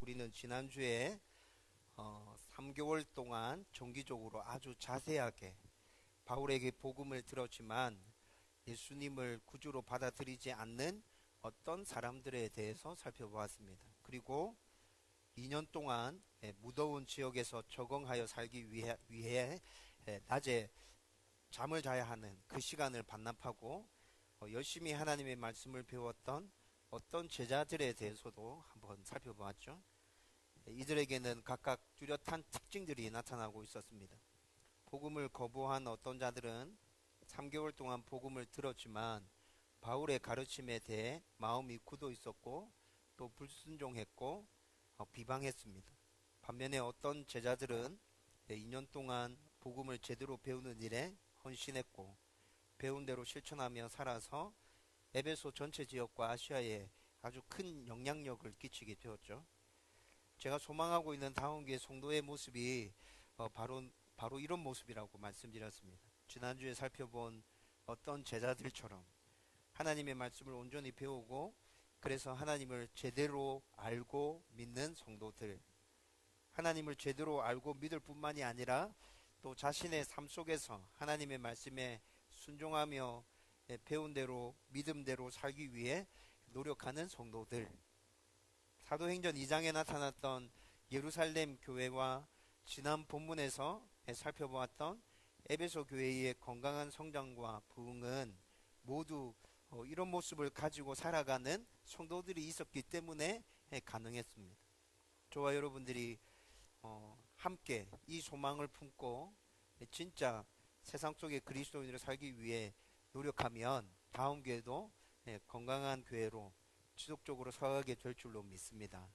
우리는 지난주에 3개월 동안 정기적으로 아주 자세하게 바울에게 복음을 들었지만 예수님을 구주로 받아들이지 않는 어떤 사람들에 대해서 살펴보았습니다. 그리고 2년 동안 무더운 지역에서 적응하여 살기 위해 낮에 잠을 자야 하는 그 시간을 반납하고 열심히 하나님의 말씀을 배웠던 어떤 제자들에 대해서도 한번 살펴보았죠. 이들에게는 각각 뚜렷한 특징들이 나타나고 있었습니다. 복음을 거부한 어떤 자들은 3개월 동안 복음을 들었지만 바울의 가르침에 대해 마음이 굳어 있었고 또 불순종했고 비방했습니다. 반면에 어떤 제자들은 2년 동안 복음을 제대로 배우는 일에 헌신했고 배운 대로 실천하며 살아서 에베소 전체 지역과 아시아에 아주 큰 영향력을 끼치게 되었죠. 제가 소망하고 있는 다운교회 성도의 모습이 바로 이런 모습이라고 말씀드렸습니다. 지난주에 살펴본 어떤 제자들처럼 하나님의 말씀을 온전히 배우고 그래서 하나님을 제대로 알고 믿는 성도들, 하나님을 제대로 알고 믿을 뿐만이 아니라 또 자신의 삶 속에서 하나님의 말씀에 순종하며 배운 대로 믿음대로 살기 위해 노력하는 성도들, 사도행전 2장에 나타났던 예루살렘 교회와 지난 본문에서 살펴보았던 에베소 교회의 건강한 성장과 부흥은 모두 이런 모습을 가지고 살아가는 성도들이 있었기 때문에 가능했습니다. 저와 여러분들이 함께 이 소망을 품고 진짜 세상 속의 그리스도인으로 살기 위해 노력하면 다음 교회도 건강한 교회로 지속적으로 서가게 될 줄로 믿습니다.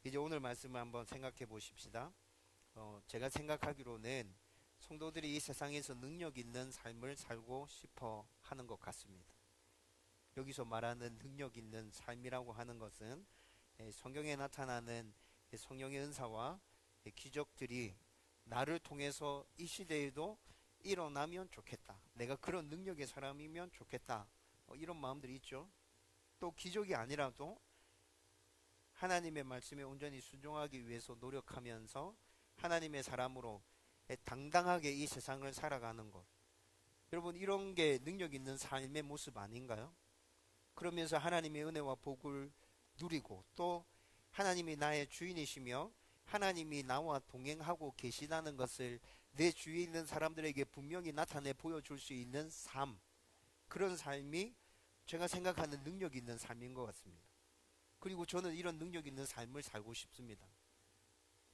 이제 오늘 말씀을 한번 생각해 보십시다. 제가 생각하기로는 성도들이 이 세상에서 능력 있는 삶을 살고 싶어 하는 것 같습니다. 여기서 말하는 능력 있는 삶이라고 하는 것은 성경에 나타나는 성령의 은사와 기적들이 나를 통해서 이 시대에도 일어나면 좋겠다. 내가 그런 능력의 사람이면 좋겠다. 이런 마음들이 있죠. 또 기적이 아니라도 하나님의 말씀에 온전히 순종하기 위해서 노력하면서 하나님의 사람으로 당당하게 이 세상을 살아가는 것. 여러분, 이런 게 능력 있는 삶의 모습 아닌가요? 그러면서 하나님의 은혜와 복을 누리고 또 하나님이 나의 주인이시며 하나님이 나와 동행하고 계시다는 것을 내 주위에 있는 사람들에게 분명히 나타내 보여줄 수 있는 삶, 그런 삶이 제가 생각하는 능력 있는 삶인 것 같습니다. 그리고 저는 이런 능력 있는 삶을 살고 싶습니다.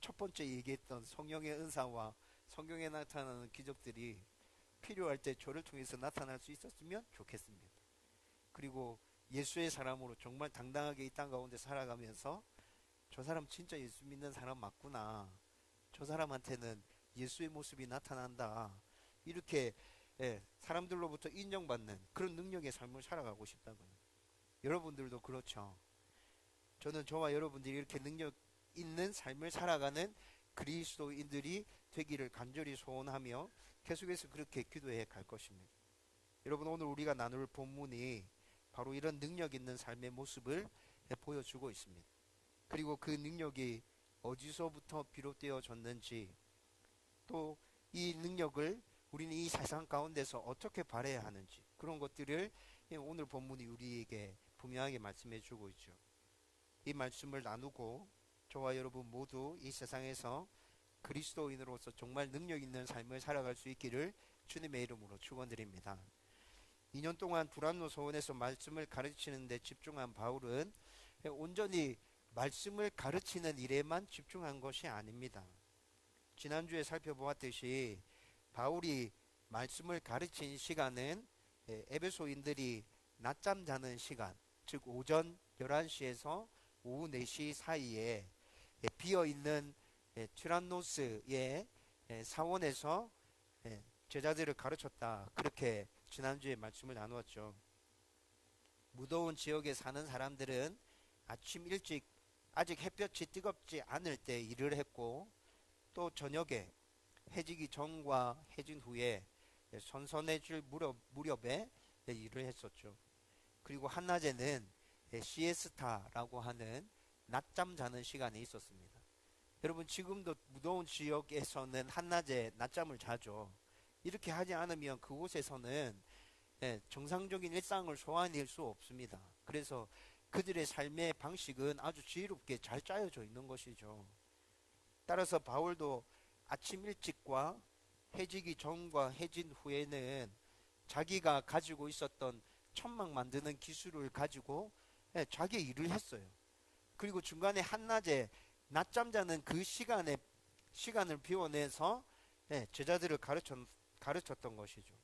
첫 번째 얘기했던 성령의 은사와 성경에 나타나는 기적들이 필요할 때 저를 통해서 나타날 수 있었으면 좋겠습니다. 그리고 예수의 사람으로 정말 당당하게 이 땅 가운데 살아가면서 저 사람 진짜 예수 믿는 사람 맞구나, 저 사람한테는 예수의 모습이 나타난다, 이렇게 사람들로부터 인정받는 그런 능력의 삶을 살아가고 싶다고요. 여러분들도 그렇죠. 저는 저와 여러분들이 이렇게 능력 있는 삶을 살아가는 그리스도인들이 되기를 간절히 소원하며 계속해서 그렇게 기도해 갈 것입니다. 여러분, 오늘 우리가 나눌 본문이 바로 이런 능력 있는 삶의 모습을 보여주고 있습니다. 그리고 그 능력이 어디서부터 비롯되어졌는지, 또 이 능력을 우리는 이 세상 가운데서 어떻게 발휘해야 하는지, 그런 것들을 오늘 본문이 우리에게 분명하게 말씀해 주고 있죠. 이 말씀을 나누고 저와 여러분 모두 이 세상에서 그리스도인으로서 정말 능력 있는 삶을 살아갈 수 있기를 주님의 이름으로 축원드립니다. 2년 동안 두란노 소원에서 말씀을 가르치는 데 집중한 바울은 온전히 말씀을 가르치는 일에만 집중한 것이 아닙니다. 지난주에 살펴보았듯이 바울이 말씀을 가르친 시간은 에베소인들이 낮잠 자는 시간, 즉 오전 11시에서 오후 4시 사이에 비어있는 튀란노스의 사원에서 제자들을 가르쳤다, 그렇게 지난주에 말씀을 나누었죠. 무더운 지역에 사는 사람들은 아침 일찍 아직 햇볕이 뜨겁지 않을 때 일을 했고, 또 저녁에 해지기 전과 해진 후에 선선해질 무렵에 일을 했었죠. 그리고 한낮에는 시에스타라고 하는 낮잠 자는 시간이 있었습니다. 여러분 지금도 무더운 지역에서는 한낮에 낮잠을 자죠. 이렇게 하지 않으면 그곳에서는 정상적인 일상을 소화해낼 수 없습니다. 그래서 그들의 삶의 방식은 아주 지혜롭게 잘 짜여져 있는 것이죠. 따라서 바울도 아침 일찍과 해지기 전과 해진 후에는 자기가 가지고 있었던 천막 만드는 기술을 가지고 자기 일을 했어요. 그리고 중간에 한낮에 낮잠 자는 그 시간을 비워내서 제자들을 가르쳤던 것이죠.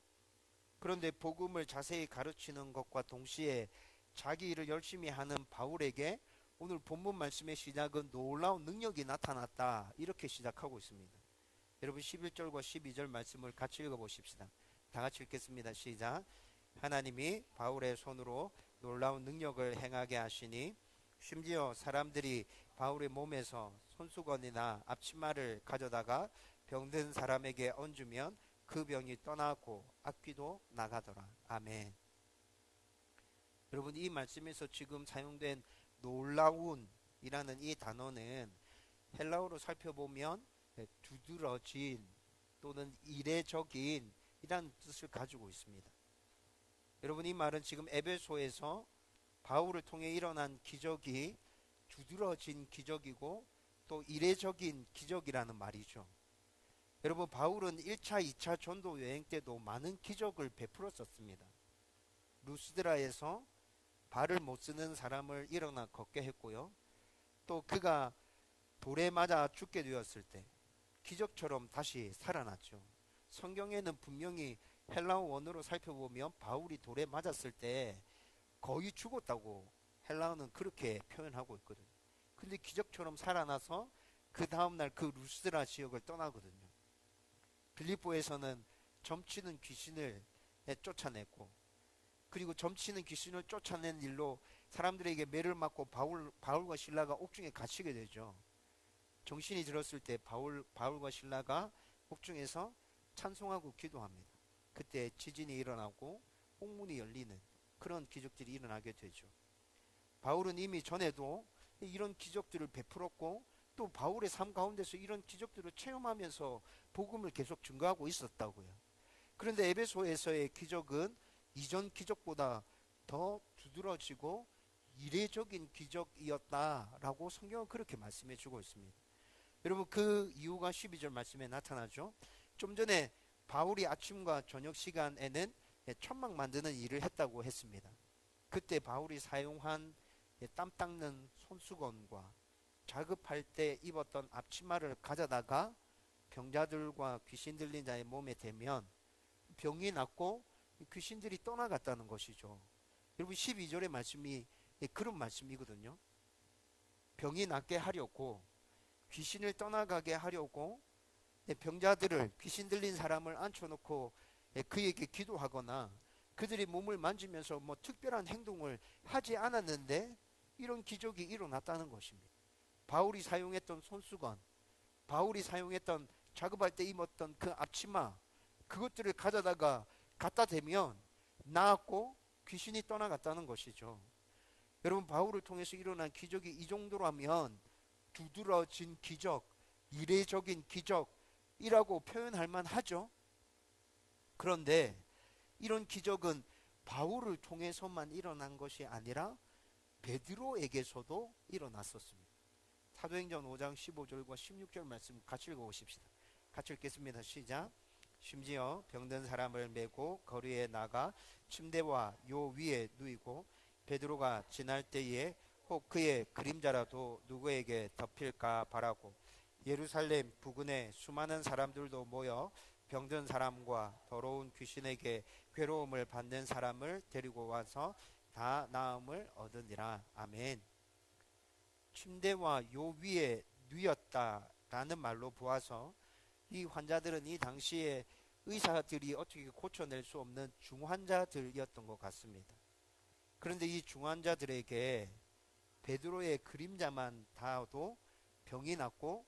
그런데 복음을 자세히 가르치는 것과 동시에 자기 일을 열심히 하는 바울에게 오늘 본문 말씀의 시작은 놀라운 능력이 나타났다, 이렇게 시작하고 있습니다. 여러분 11절과 12절 말씀을 같이 읽어보십시다. 다 같이 읽겠습니다. 시작. 하나님이 바울의 손으로 놀라운 능력을 행하게 하시니 심지어 사람들이 바울의 몸에서 손수건이나 앞치마를 가져다가 병든 사람에게 얹으면 그 병이 떠나고 악귀도 나가더라. 아멘. 여러분 이 말씀에서 지금 사용된 놀라운이라는 이 단어는 헬라어로 살펴보면 두드러진 또는 이례적인 이라는 뜻을 가지고 있습니다. 여러분 이 말은 지금 에베소에서 바울을 통해 일어난 기적이 두드러진 기적이고 또 이례적인 기적이라는 말이죠. 여러분 바울은 1차, 2차 전도 여행 때도 많은 기적을 베풀었었습니다. 루스드라에서 발을 못 쓰는 사람을 일어나 걷게 했고요. 또 그가 돌에 맞아 죽게 되었을 때 기적처럼 다시 살아났죠. 성경에는 분명히 헬라어 원어로 살펴보면 바울이 돌에 맞았을 때 거의 죽었다고 헬라어는 그렇게 표현하고 있거든요. 근데 기적처럼 살아나서 그 다음날 그 루스드라 지역을 떠나거든요. 빌립보에서는 점치는 귀신을 쫓아냈고, 그리고 점치는 귀신을 쫓아낸 일로 사람들에게 매를 맞고 바울과 실라가 옥중에 갇히게 되죠. 정신이 들었을 때 바울과 실라가 옥중에서 찬송하고 기도합니다. 그때 지진이 일어나고 홍문이 열리는 그런 기적들이 일어나게 되죠. 바울은 이미 전에도 이런 기적들을 베풀었고 또 바울의 삶 가운데서 이런 기적들을 체험하면서 복음을 계속 증거하고 있었다고요. 그런데 에베소에서의 기적은 이전 기적보다 더 두드러지고 이례적인 기적이었다라고 성경은 그렇게 말씀해 주고 있습니다. 여러분 그 이유가 12절 말씀에 나타나죠. 좀 전에 바울이 아침과 저녁 시간에는 천막 만드는 일을 했다고 했습니다. 그때 바울이 사용한 땀 닦는 손수건과 작업할 때 입었던 앞치마를 가져다가 병자들과 귀신 들린 자의 몸에 대면 병이 낫고 귀신들이 떠나갔다는 것이죠. 여러분 12절의 말씀이 그런 말씀이거든요. 병이 낫게 하려고, 귀신을 떠나가게 하려고 병자들을, 귀신 들린 사람을 앉혀놓고 그에게 기도하거나 그들의 몸을 만지면서 뭐 특별한 행동을 하지 않았는데 이런 기적이 일어났다는 것입니다. 바울이 사용했던 손수건, 바울이 사용했던 작업할 때 입었던 그 앞치마, 그것들을 가져다가 갖다 대면 나았고 귀신이 떠나갔다는 것이죠. 여러분 바울을 통해서 일어난 기적이 이 정도라면 두드러진 기적, 이례적인 기적이라고 표현할 만하죠. 그런데 이런 기적은 바울을 통해서만 일어난 것이 아니라 베드로에게서도 일어났었습니다. 사도행전 5장 15절과 16절 말씀 같이 읽어보십시다. 같이 읽겠습니다. 시작. 심지어 병든 사람을 메고 거리에 나가 침대와 요 위에 누이고 베드로가 지날 때에 혹 그의 그림자라도 누구에게 덮일까 바라고 예루살렘 부근에 수많은 사람들도 모여 병든 사람과 더러운 귀신에게 괴로움을 받는 사람을 데리고 와서 다 나음을 얻으니라. 아멘. 침대와 요 위에 누였다라는 말로 보아서 이 환자들은 이 당시에 의사들이 어떻게 고쳐낼 수 없는 중환자들이었던 것 같습니다. 그런데 이 중환자들에게 베드로의 그림자만 닿아도 병이 낫고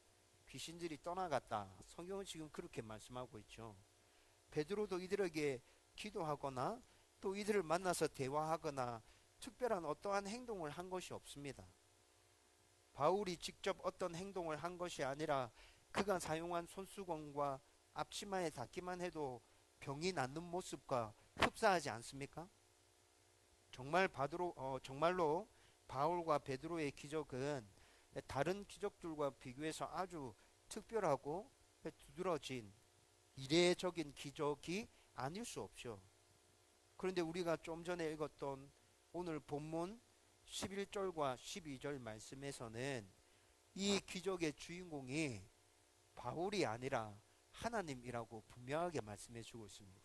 귀신들이 떠나갔다. 성경은 지금 그렇게 말씀하고 있죠. 베드로도 이들에게 기도하거나 또 이들을 만나서 대화하거나 특별한 어떠한 행동을 한 것이 없습니다. 바울이 직접 어떤 행동을 한 것이 아니라 그가 사용한 손수건과 앞치마에 닿기만 해도 병이 낫는 모습과 흡사하지 않습니까? 정말로 바울과 베드로의 기적은 다른 기적들과 비교해서 아주 특별하고 두드러진 이례적인 기적이 아닐 수 없죠. 그런데 우리가 좀 전에 읽었던 오늘 본문 11절과 12절 말씀에서는 이 기적의 주인공이 바울이 아니라 하나님이라고 분명하게 말씀해 주고 있습니다.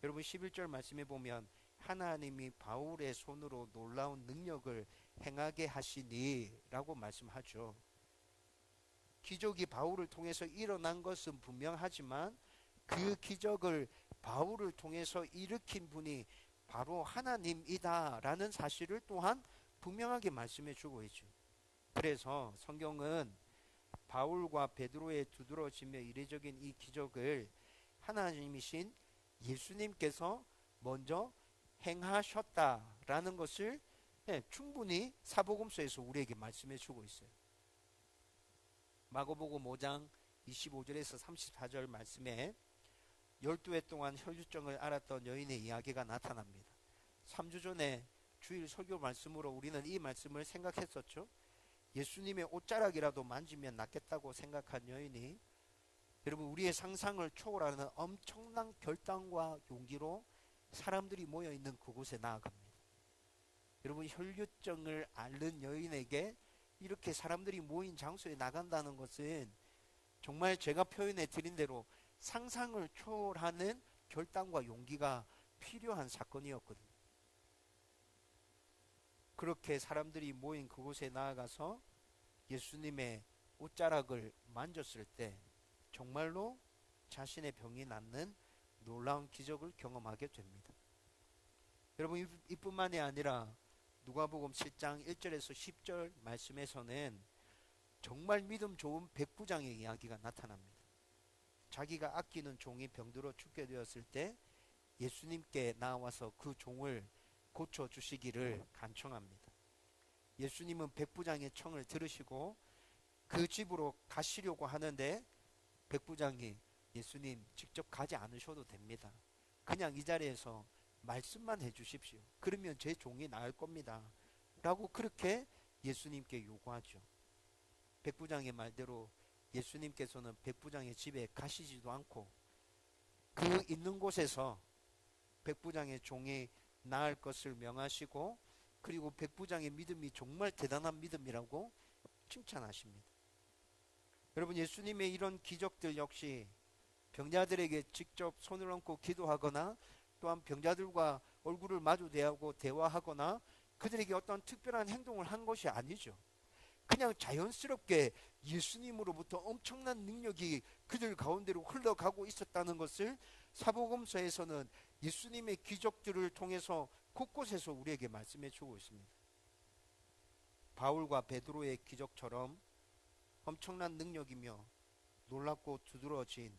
여러분 11절 말씀해 보면 하나님이 바울의 손으로 놀라운 능력을 행하게 하시니 라고 말씀하죠. 기적이 바울을 통해서 일어난 것은 분명하지만 그 기적을 바울을 통해서 일으킨 분이 바로 하나님이다 라는 사실을 또한 분명하게 말씀해 주고 있죠. 그래서 성경은 바울과 베드로의 두드러지며 이례적인 이 기적을 하나님이신 예수님께서 먼저 행하셨다라는 것을 충분히 사복음서에서 우리에게 말씀해 주고 있어요. 마가복음 5장 25절에서 34절 말씀에 12해 동안 혈루증을 앓았던 여인의 이야기가 나타납니다. 3주 전에 주일 설교 말씀으로 우리는 이 말씀을 생각했었죠. 예수님의 옷자락이라도 만지면 낫겠다고 생각한 여인이 여러분 우리의 상상을 초월하는 엄청난 결단과 용기로 사람들이 모여있는 그곳에 나아갑니다. 여러분 혈루증을 앓는 여인에게 이렇게 사람들이 모인 장소에 나간다는 것은 정말 제가 표현해 드린 대로 상상을 초월하는 결단과 용기가 필요한 사건이었거든요. 그렇게 사람들이 모인 그곳에 나아가서 예수님의 옷자락을 만졌을 때 정말로 자신의 병이 낫는 놀라운 기적을 경험하게 됩니다. 여러분 이뿐만이 아니라 누가복음 7장 1절에서 10절 말씀에서는 정말 믿음 좋은 백부장의 이야기가 나타납니다. 자기가 아끼는 종이 병들어 죽게 되었을 때 예수님께 나와서 그 종을 고쳐주시기를 간청합니다. 예수님은 백부장의 청을 들으시고 그 집으로 가시려고 하는데 백부장이 예수님 직접 가지 않으셔도 됩니다. 그냥 이 자리에서 말씀만 해주십시오. 그러면 제 종이 나을 겁니다. 라고 그렇게 예수님께 요구하죠. 백부장의 말대로 예수님께서는 백부장의 집에 가시지도 않고 그 있는 곳에서 백부장의 종이 나을 것을 명하시고 그리고 백부장의 믿음이 정말 대단한 믿음이라고 칭찬하십니다. 여러분 예수님의 이런 기적들 역시 병자들에게 직접 손을 얹고 기도하거나 또한 병자들과 얼굴을 마주대하고 대화하거나 그들에게 어떤 특별한 행동을 한 것이 아니죠. 그냥 자연스럽게 예수님으로부터 엄청난 능력이 그들 가운데로 흘러가고 있었다는 것을 사복음서에서는 예수님의 기적들을 통해서 곳곳에서 우리에게 말씀해 주고 있습니다. 바울과 베드로의 기적처럼 엄청난 능력이며 놀랍고 두드러진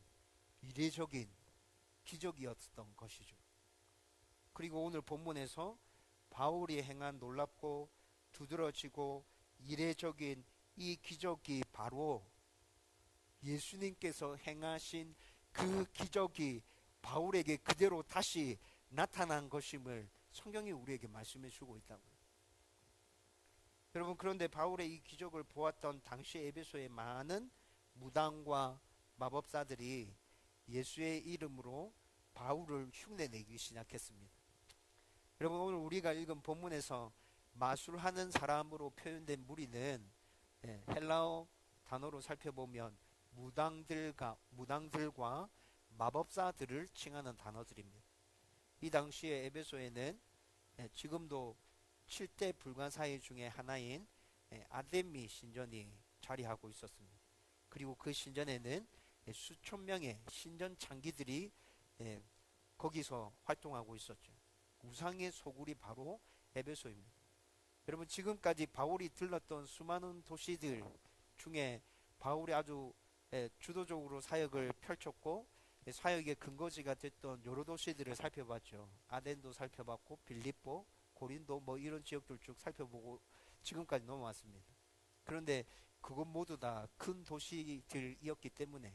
이례적인 기적이었던 것이죠. 그리고 오늘 본문에서 바울이 행한 놀랍고 두드러지고 이례적인 이 기적이 바로 예수님께서 행하신 그 기적이 바울에게 그대로 다시 나타난 것임을 성경이 우리에게 말씀해 주고 있다고요. 여러분 그런데 바울의 이 기적을 보았던 당시 에베소의 많은 무당과 마법사들이 예수의 이름으로 바울을 흉내내기 시작했습니다. 여러분 오늘 우리가 읽은 본문에서 마술하는 사람으로 표현된 무리는 헬라어 단어로 살펴보면 무당들과 마법사들을 칭하는 단어들입니다. 이 당시에 에베소에는 지금도 7대 불가사의 중에 하나인 아데미 신전이 자리하고 있었습니다. 그리고 그 신전에는 수천 명의 신전 창기들이 거기서 활동하고 있었죠. 우상의 소굴이 바로 에베소입니다. 여러분 지금까지 바울이 들렀던 수많은 도시들 중에 바울이 아주 주도적으로 사역을 펼쳤고 사역의 근거지가 됐던 여러 도시들을 살펴봤죠. 아덴도 살펴봤고 빌립보, 고린도 이런 지역들 쭉 살펴보고 지금까지 넘어왔습니다. 그런데 그것 모두 다 큰 도시들이었기 때문에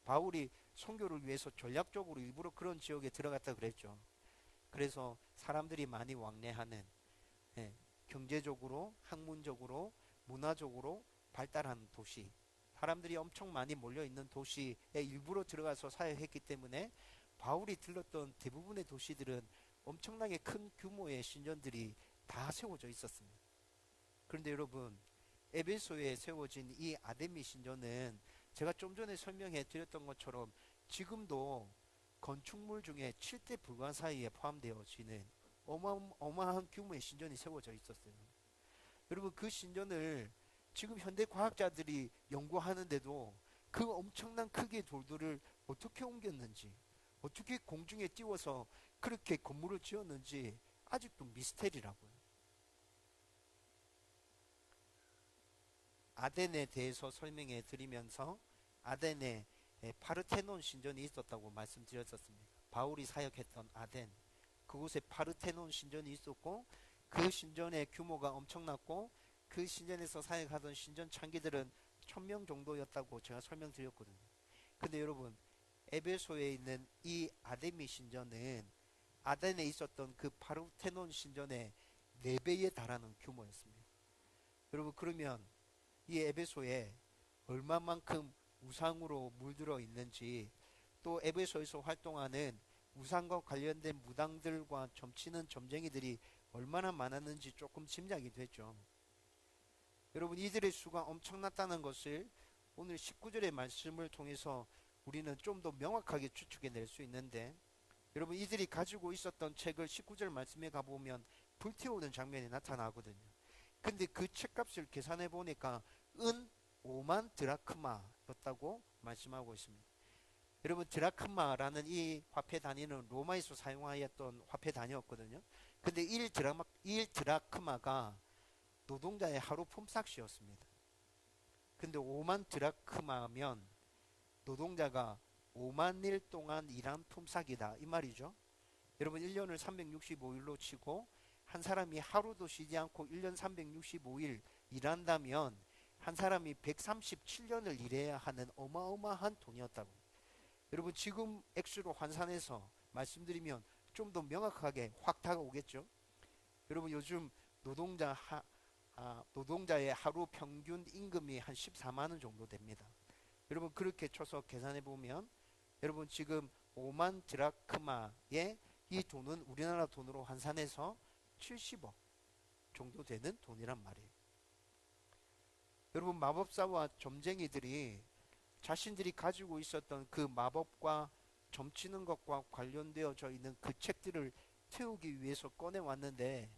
바울이 선교를 위해서 전략적으로 일부러 그런 지역에 들어갔다 그랬죠. 그래서 사람들이 많이 왕래하는, 예, 경제적으로, 학문적으로, 문화적으로 발달한 도시, 사람들이 엄청 많이 몰려있는 도시에 일부러 들어가서 사역했기 때문에 바울이 들렀던 대부분의 도시들은 엄청나게 큰 규모의 신전들이 다 세워져 있었습니다. 그런데 여러분, 에베소에 세워진 이 아데미 신전은 제가 좀 전에 설명해 드렸던 것처럼 지금도 건축물 중에 7대 불관 사이에 포함되어지는 어마어마한 규모의 신전이 세워져 있었어요. 여러분, 그 신전을 지금 현대 과학자들이 연구하는데도 그 엄청난 크기의 돌들을 어떻게 옮겼는지, 어떻게 공중에 띄워서 그렇게 건물을 지었는지 아직도 미스테리라고요. 아덴에 대해서 설명해 드리면서 아덴에 파르테논 신전이 있었다고 말씀드렸었습니다. 바울이 사역했던 아덴, 그곳에 파르테논 신전이 있었고 그 신전의 규모가 엄청났고 그 신전에서 사역하던 신전 창기들은 1000명 정도였다고 제가 설명드렸거든요. 근데 여러분, 에베소에 있는 이 아데미 신전은 아덴에 있었던 그 파르테논 신전의 4배에 달하는 규모였습니다. 여러분, 그러면 이 에베소에 얼마만큼 우상으로 물들어 있는지, 또 에베소에서 활동하는 우상과 관련된 무당들과 점치는 점쟁이들이 얼마나 많았는지 조금 짐작이 되죠. 여러분, 이들의 수가 엄청났다는 것을 오늘 19절의 말씀을 통해서 우리는 좀 더 명확하게 추측해낼 수 있는데, 여러분, 이들이 가지고 있었던 책을 19절 말씀에 가보면 불태우는 장면이 나타나거든요. 근데 그 책값을 계산해 보니까 은 5만 드라크마였다고 말씀하고 있습니다. 여러분, 드라크마라는 이 화폐 단위는 로마에서 사용하였던 화폐 단위였거든요. 근데 1드라크마가 노동자의 하루 품삯이었습니다. 근데 5만 드라크마면 노동자가 5만 일 동안 일한 품삯이다 이 말이죠. 여러분, 1년을 365일로 치고 한 사람이 하루도 쉬지 않고 1년 365일 일한다면 한 사람이 137년을 일해야 하는 어마어마한 돈이었다고. 여러분, 지금 액수로 환산해서 말씀드리면 좀 더 명확하게 확 다가오겠죠. 여러분, 요즘 노동자의 하루 평균 임금이 한 14만 원 정도 됩니다. 여러분, 그렇게 쳐서 계산해 보면 여러분, 지금 5만 드라크마의 이 돈은 우리나라 돈으로 환산해서 70억 정도 되는 돈이란 말이에요. 여러분, 마법사와 점쟁이들이 자신들이 가지고 있었던 그 마법과 점치는 것과 관련되어져 있는 그 책들을 태우기 위해서 꺼내왔는데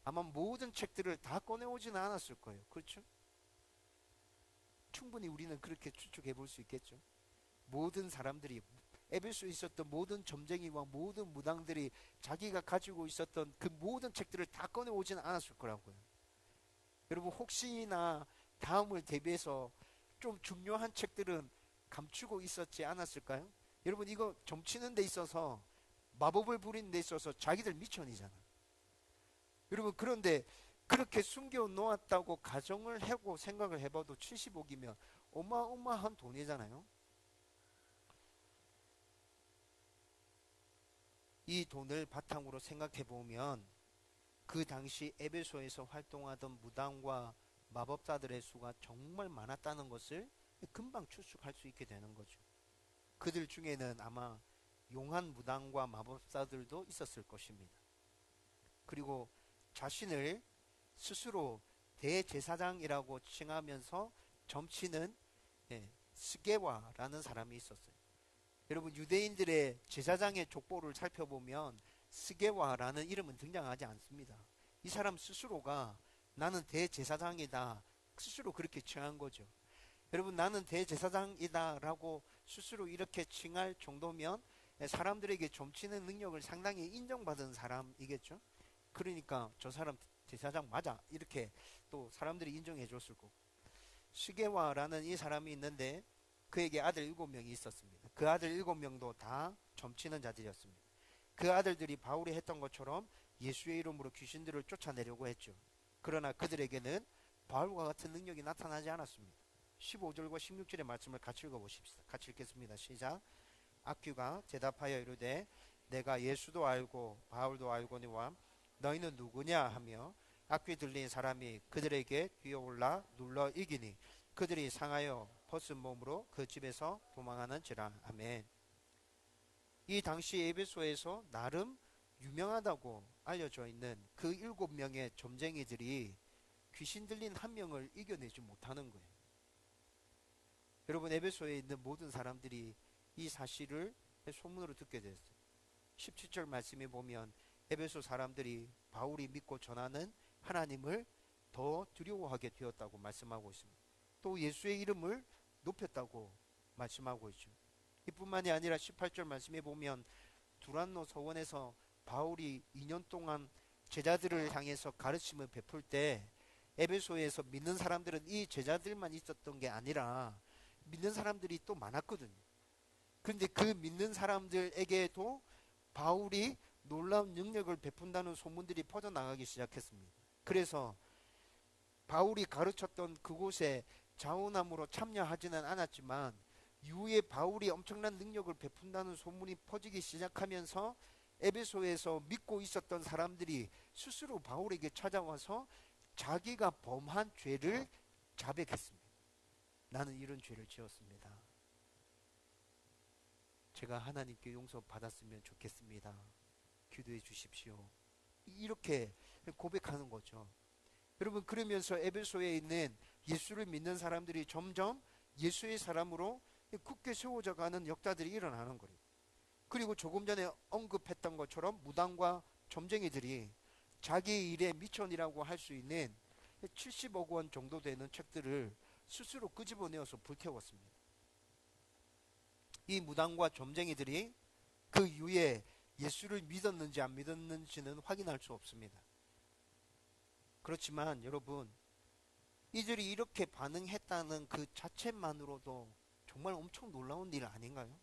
아마 모든 책들을 다 꺼내오지는 않았을 거예요. 그렇죠? 충분히 우리는 그렇게 추측해 볼 수 있겠죠. 모든 사람들이, 에베소에 있었던 모든 점쟁이와 모든 무당들이 자기가 가지고 있었던 그 모든 책들을 다 꺼내오지는 않았을 거라고요. 여러분, 혹시나 다음을 대비해서 좀 중요한 책들은 감추고 있었지 않았을까요? 여러분, 이거 점치는 데 있어서, 마법을 부리는 데 있어서 자기들 미천이잖아. 여러분, 그런데 그렇게 숨겨 놓았다고 가정을 하고 생각을 해봐도 70억이면 어마어마한 돈이잖아요. 이 돈을 바탕으로 생각해 보면 그 당시 에베소에서 활동하던 무당과 마법사들의 수가 정말 많았다는 것을 금방 추측할 수 있게 되는 거죠. 그들 중에는 아마 용한 무당과 마법사들도 있었을 것입니다. 그리고 자신을 스스로 대제사장이라고 칭하면서 점치는 스게와라는 사람이 있었어요. 여러분, 유대인들의 제사장의 족보를 살펴보면 스게와라는 이름은 등장하지 않습니다. 이 사람 스스로가 나는 대제사장이다 스스로 그렇게 칭한 거죠. 여러분, 나는 대제사장이다 라고 스스로 이렇게 칭할 정도면 사람들에게 점치는 능력을 상당히 인정받은 사람이겠죠. 그러니까 저 사람 제사장 맞아 이렇게 또 사람들이 인정해 줬을 거고. 스게와라는 이 사람이 있는데 그에게 아들 7명이 있었습니다. 그 아들 7명도 다 점치는 자들이었습니다. 그 아들들이 바울이 했던 것처럼 예수의 이름으로 귀신들을 쫓아내려고 했죠. 그러나 그들에게는 바울과 같은 능력이 나타나지 않았습니다. 15절과 16절의 말씀을 같이 읽어보십시다. 같이 읽겠습니다. 시작. 악귀가 대답하여 이르되 내가 예수도 알고 바울도 알거니와 너희는 누구냐 하며 악귀 들린 사람이 그들에게 뛰어올라 눌러 이기니 그들이 상하여 벗은 몸으로 그 집에서 도망하는지라. 아멘. 이 당시 에베소에서 나름 유명하다고 알려져 있는 그 7명의 점쟁이들이 귀신 들린 한 명을 이겨내지 못하는 거예요. 여러분, 에베소에 있는 모든 사람들이 이 사실을 소문으로 듣게 됐어요. 17절 말씀에 보면 에베소 사람들이 바울이 믿고 전하는 하나님을 더 두려워하게 되었다고 말씀하고 있습니다. 또 예수의 이름을 높였다고 말씀하고 있죠. 이뿐만이 아니라 18절 말씀에 보면 두란노 서원에서 바울이 2년 동안 제자들을 향해서 가르침을 베풀 때 에베소에서 믿는 사람들은 이 제자들만 있었던 게 아니라 믿는 사람들이 또 많았거든요. 그런데 그 믿는 사람들에게도 바울이 놀라운 능력을 베푼다는 소문들이 퍼져나가기 시작했습니다. 그래서 바울이 가르쳤던 그곳에 자원함으로 참여하지는 않았지만 이후에 바울이 엄청난 능력을 베푼다는 소문이 퍼지기 시작하면서 에베소에서 믿고 있었던 사람들이 스스로 바울에게 찾아와서 자기가 범한 죄를 자백했습니다. 나는 이런 죄를 지었습니다. 제가 하나님께 용서받았으면 좋겠습니다. 기도해 주십시오. 이렇게 고백하는 거죠. 여러분, 그러면서 에베소에 있는 예수를 믿는 사람들이 점점 예수의 사람으로 굳게 세워져 가는 역사들이 일어나는 거예요. 그리고 조금 전에 언급했던 것처럼 무당과 점쟁이들이 자기 일의 미천이라고 할 수 있는 70억 원 정도 되는 책들을 스스로 끄집어내어서 불태웠습니다. 이 무당과 점쟁이들이 그 이후에 예수를 믿었는지 안 믿었는지는 확인할 수 없습니다. 그렇지만 여러분, 이들이 이렇게 반응했다는 그 자체만으로도 정말 엄청 놀라운 일 아닌가요?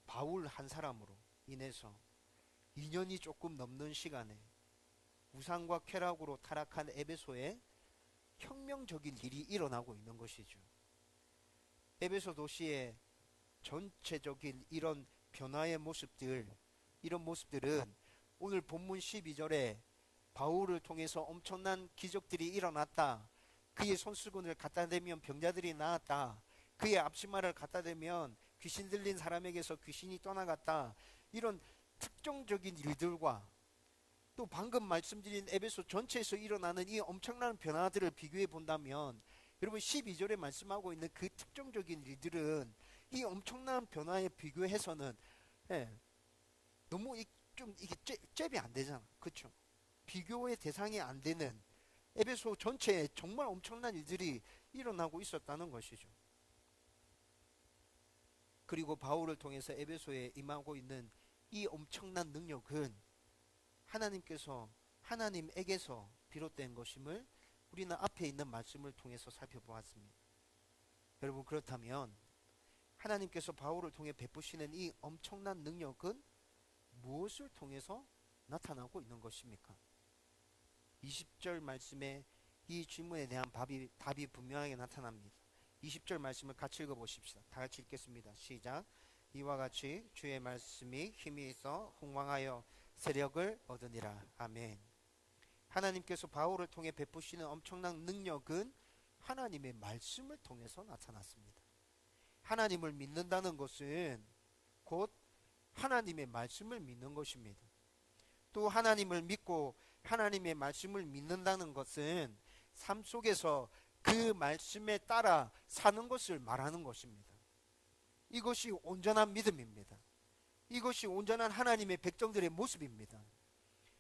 바울 한 사람으로 인해서 2년이 조금 넘는 시간에 우상과 쾌락으로 타락한 에베소에 혁명적인 일이 일어나고 있는 것이죠. 에베소 도시의 전체적인 이런 변화의 모습들, 이런 모습들은 오늘 본문 12절에 바울을 통해서 엄청난 기적들이 일어났다, 그의 손수건을 갖다 대면 병자들이 나았다, 그의 앞치마를 갖다 대면 귀신 들린 사람에게서 귀신이 떠나갔다, 이런 특정적인 일들과 또 방금 말씀드린 에베소 전체에서 일어나는 이 엄청난 변화들을 비교해 본다면 여러분, 12절에 말씀하고 있는 그 특정적인 일들은 이 엄청난 변화에 비교해서는 너무 좀 이게 잽이 안 되잖아. 그렇죠? 비교의 대상이 안 되는 에베소 전체에 정말 엄청난 일들이 일어나고 있었다는 것이죠. 그리고 바울을 통해서 에베소에 임하고 있는 이 엄청난 능력은 하나님에게서 비롯된 것임을 우리는 앞에 있는 말씀을 통해서 살펴보았습니다. 여러분, 그렇다면 하나님께서 바울을 통해 베푸시는 이 엄청난 능력은 무엇을 통해서 나타나고 있는 것입니까? 20절 말씀에 이 질문에 대한 답이 분명하게 나타납니다. 20절 말씀을 같이 읽어보십시다. 다 같이 읽겠습니다. 시작. 이와 같이 주의 말씀이 힘이 있어 흥왕하여 세력을 얻으니라. 아멘. 하나님께서 바울을 통해 베푸시는 엄청난 능력은 하나님의 말씀을 통해서 나타났습니다. 하나님을 믿는다는 것은 곧 하나님의 말씀을 믿는 것입니다. 또 하나님을 믿고 하나님의 말씀을 믿는다는 것은 삶 속에서 그 말씀에 따라 사는 것을 말하는 것입니다. 이것이 온전한 믿음입니다. 이것이 온전한 하나님의 백성들의 모습입니다.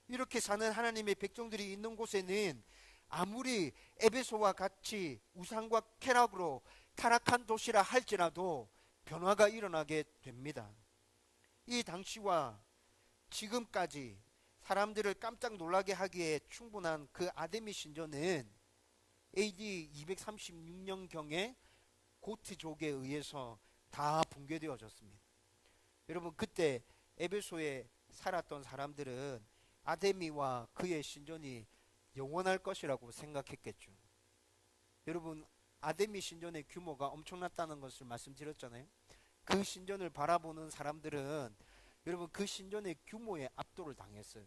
이렇게 사는 하나님의 백성들이 있는 곳에는 아무리 에베소와 같이 우상과 쾌락으로 타락한 도시라 할지라도 변화가 일어나게 됩니다. 이 당시와 지금까지 사람들을 깜짝 놀라게 하기에 충분한 그 아데미 신전은 AD 236년경에 고트족에 의해서 다 붕괴되어졌습니다. 여러분, 그때 에베소에 살았던 사람들은 아데미와 그의 신전이 영원할 것이라고 생각했겠죠. 여러분, 아데미 신전의 규모가 엄청났다는 것을 말씀드렸잖아요. 그 신전을 바라보는 사람들은 여러분 그 신전의 규모에 압도를 당했어요.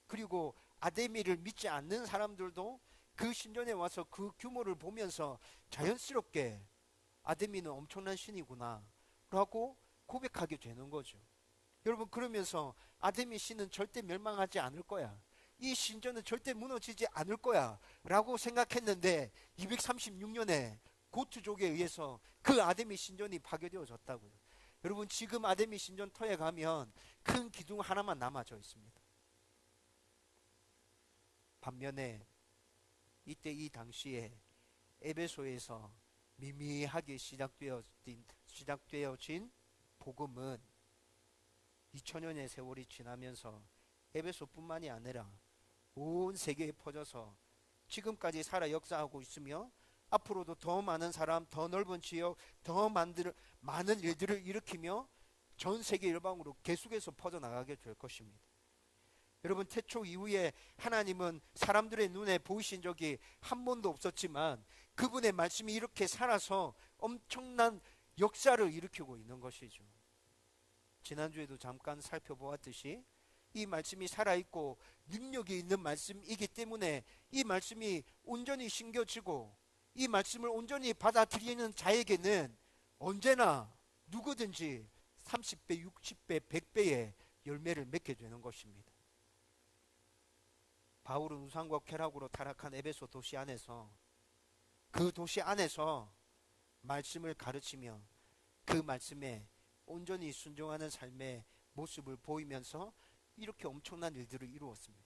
그리고 아데미를 믿지 않는 사람들도 그 신전에 와서 그 규모를 보면서 자연스럽게 아데미는 엄청난 신이구나 라고 고백하게 되는 거죠. 여러분, 그러면서 아데미 신은 절대 멸망하지 않을 거야, 이 신전은 절대 무너지지 않을 거야 라고 생각했는데 236년에 고트족에 의해서 그 아데미 신전이 파괴되어졌다고요. 여러분, 지금 아데미 신전 터에 가면 큰 기둥 하나만 남아져 있습니다. 반면에 이때 이 당시에 에베소에서 미미하게 시작되어진 복음은 2000년의 세월이 지나면서 에베소뿐만이 아니라 온 세계에 퍼져서 지금까지 살아 역사하고 있으며 앞으로도 더 많은 사람, 더 넓은 지역, 더 많은 일들을 일으키며 전 세계 일방으로 계속해서 퍼져나가게 될 것입니다. 여러분, 태초 이후에 하나님은 사람들의 눈에 보이신 적이 한 번도 없었지만 그분의 말씀이 이렇게 살아서 엄청난 역사를 일으키고 있는 것이죠. 지난주에도 잠깐 살펴보았듯이 이 말씀이 살아있고 능력이 있는 말씀이기 때문에 이 말씀이 온전히 심겨지고 이 말씀을 온전히 받아들이는 자에게는 언제나 누구든지 30배, 60배, 100배의 열매를 맺게 되는 것입니다. 바울은 우상과 쾌락으로 타락한 에베소 도시 안에서 그 도시 안에서 말씀을 가르치며 그 말씀에 온전히 순종하는 삶의 모습을 보이면서 이렇게 엄청난 일들을 이루었습니다.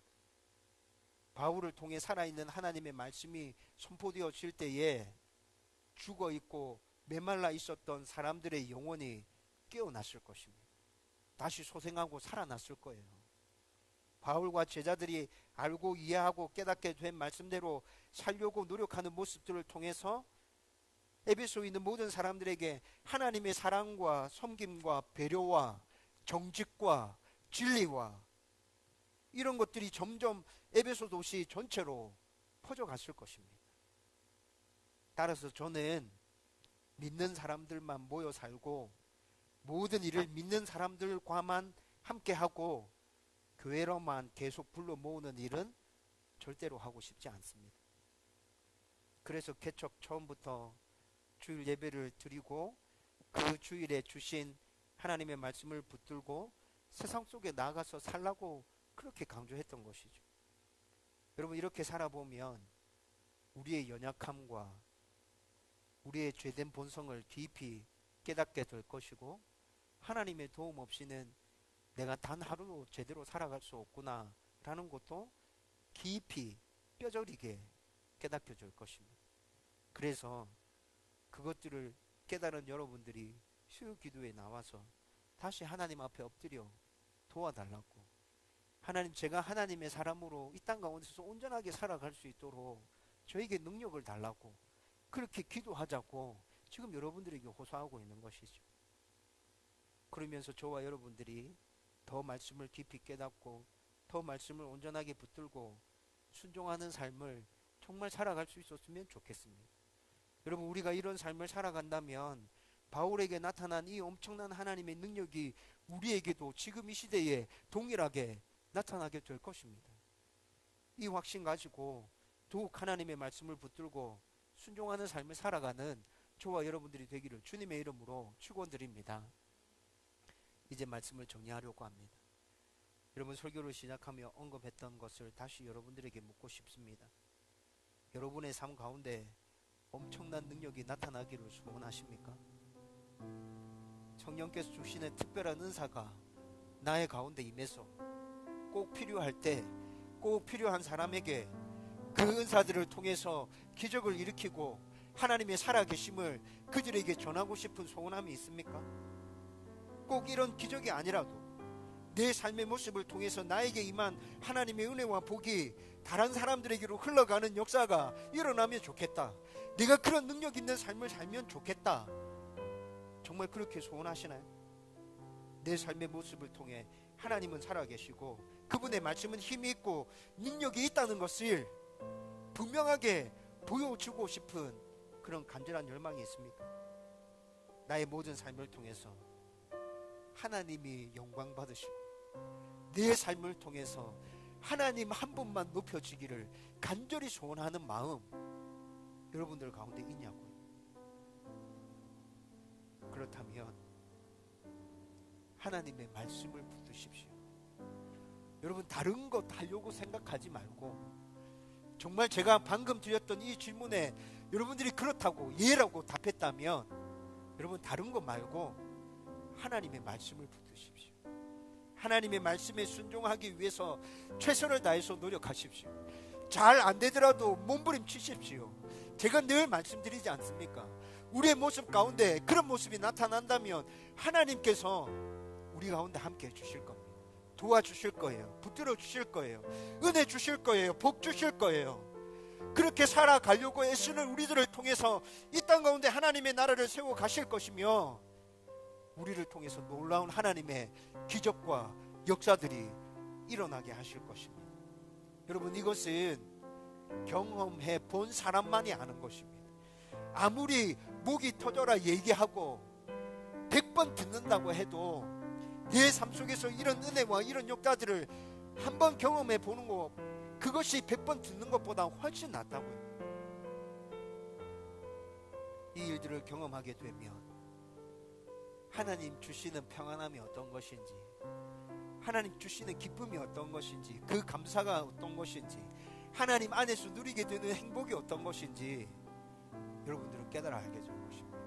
바울을 통해 살아있는 하나님의 말씀이 선포되어질 때에 죽어있고 메말라 있었던 사람들의 영혼이 깨어났을 것입니다. 다시 소생하고 살아났을 거예요. 바울과 제자들이 알고 이해하고 깨닫게 된 말씀대로 살려고 노력하는 모습들을 통해서 에베소에 있는 모든 사람들에게 하나님의 사랑과 섬김과 배려와 정직과 진리와 이런 것들이 점점 에베소 도시 전체로 퍼져갔을 것입니다. 따라서 저는 믿는 사람들만 모여 살고 모든 일을 믿는 사람들과만 함께하고 교회로만 계속 불러 모으는 일은 절대로 하고 싶지 않습니다. 그래서 개척 처음부터 주일 예배를 드리고 그 주일에 주신 하나님의 말씀을 붙들고 세상 속에 나가서 살라고 그렇게 강조했던 것이죠. 여러분, 이렇게 살아보면 우리의 연약함과 우리의 죄된 본성을 깊이 깨닫게 될 것이고 하나님의 도움 없이는 내가 단 하루도 제대로 살아갈 수 없구나 라는 것도 깊이 뼈저리게 깨닫게 될 것입니다. 그래서 그것들을 깨달은 여러분들이 수요 기도에 나와서 다시 하나님 앞에 엎드려 도와달라고, 하나님, 제가 하나님의 사람으로 이 땅 가운데서 온전하게 살아갈 수 있도록 저에게 능력을 달라고 그렇게 기도하자고 지금 여러분들에게 호소하고 있는 것이죠. 그러면서 저와 여러분들이 더 말씀을 깊이 깨닫고 더 말씀을 온전하게 붙들고 순종하는 삶을 정말 살아갈 수 있었으면 좋겠습니다. 여러분, 우리가 이런 삶을 살아간다면 바울에게 나타난 이 엄청난 하나님의 능력이 우리에게도 지금 이 시대에 동일하게 나타나게 될 것입니다. 이 확신 가지고 더욱 하나님의 말씀을 붙들고 순종하는 삶을 살아가는 저와 여러분들이 되기를 주님의 이름으로 축원드립니다. 이제 말씀을 정리하려고 합니다. 여러분, 설교를 시작하며 언급했던 것을 다시 여러분들에게 묻고 싶습니다. 여러분의 삶 가운데 엄청난 능력이 나타나기를 소원하십니까? 성령께서 주시는 특별한 은사가 나의 가운데 임해서 꼭 필요할 때 꼭 필요한 사람에게 그 은사들을 통해서 기적을 일으키고 하나님의 살아계심을 그들에게 전하고 싶은 소원함이 있습니까? 꼭 이런 기적이 아니라도 내 삶의 모습을 통해서 나에게 임한 하나님의 은혜와 복이 다른 사람들에게로 흘러가는 역사가 일어나면 좋겠다, 내가 그런 능력 있는 삶을 살면 좋겠다, 정말 그렇게 소원하시나요? 내 삶의 모습을 통해 하나님은 살아계시고 그분의 말씀은 힘이 있고 능력이 있다는 것을 분명하게 보여주고 싶은 그런 간절한 열망이 있습니까? 나의 모든 삶을 통해서 하나님이 영광 받으시고 내 삶을 통해서 하나님 한 분만 높여지기를 간절히 소원하는 마음 여러분들 가운데 있냐고요? 그렇다면 하나님의 말씀을 붙드십시오. 여러분 다른 것 하려고 생각하지 말고 정말 제가 방금 드렸던 이 질문에 여러분들이 그렇다고 예라고 답했다면 여러분 다른 것 말고 하나님의 말씀을 붙드십시오. 하나님의 말씀에 순종하기 위해서 최선을 다해서 노력하십시오. 잘 안 되더라도 몸부림치십시오. 제가 늘 말씀드리지 않습니까? 우리의 모습 가운데 그런 모습이 나타난다면 하나님께서 우리 가운데 함께 해주실 겁니다. 도와주실 거예요. 붙들어 주실 거예요. 은혜 주실 거예요. 복 주실 거예요. 그렇게 살아가려고 애쓰는 우리들을 통해서 이 땅 가운데 하나님의 나라를 세워 가실 것이며 우리를 통해서 놀라운 하나님의 기적과 역사들이 일어나게 하실 것입니다. 여러분 이것은 경험해 본 사람만이 아는 것입니다. 아무리 목이 터져라 얘기하고 100번 듣는다고 해도 내 삶 속에서 이런 은혜와 이런 역사들을 한번 경험해 보는 것, 그것이 100번 듣는 것보다 훨씬 낫다고요. 이 일들을 경험하게 되면 하나님 주시는 평안함이 어떤 것인지, 하나님 주시는 기쁨이 어떤 것인지, 그 감사가 어떤 것인지, 하나님 안에서 누리게 되는 행복이 어떤 것인지 여러분들은 깨달아 알게 될 것입니다.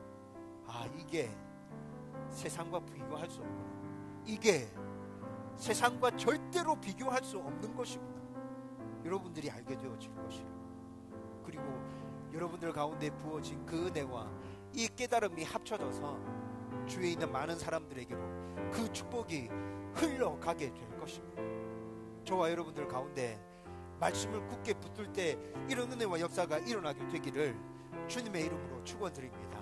아, 이게 세상과 비교할 수 없구나. 이게 세상과 절대로 비교할 수 없는 것이구나. 여러분들이 알게 되어질 것이고, 그리고 여러분들 가운데 부어진 그 은혜와 이 깨달음이 합쳐져서 주위에 있는 많은 사람들에게로 그 축복이 흘러가게 될 것입니다. 저와 여러분들 가운데 말씀을 굳게 붙들 때 이런 은혜와 역사가 일어나게 되기를 주님의 이름으로 축원드립니다.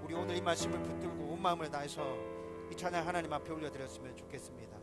우리 오늘 이 말씀을 붙들고 온 마음을 다해서 이 찬양 하나님 앞에 올려드렸으면 좋겠습니다.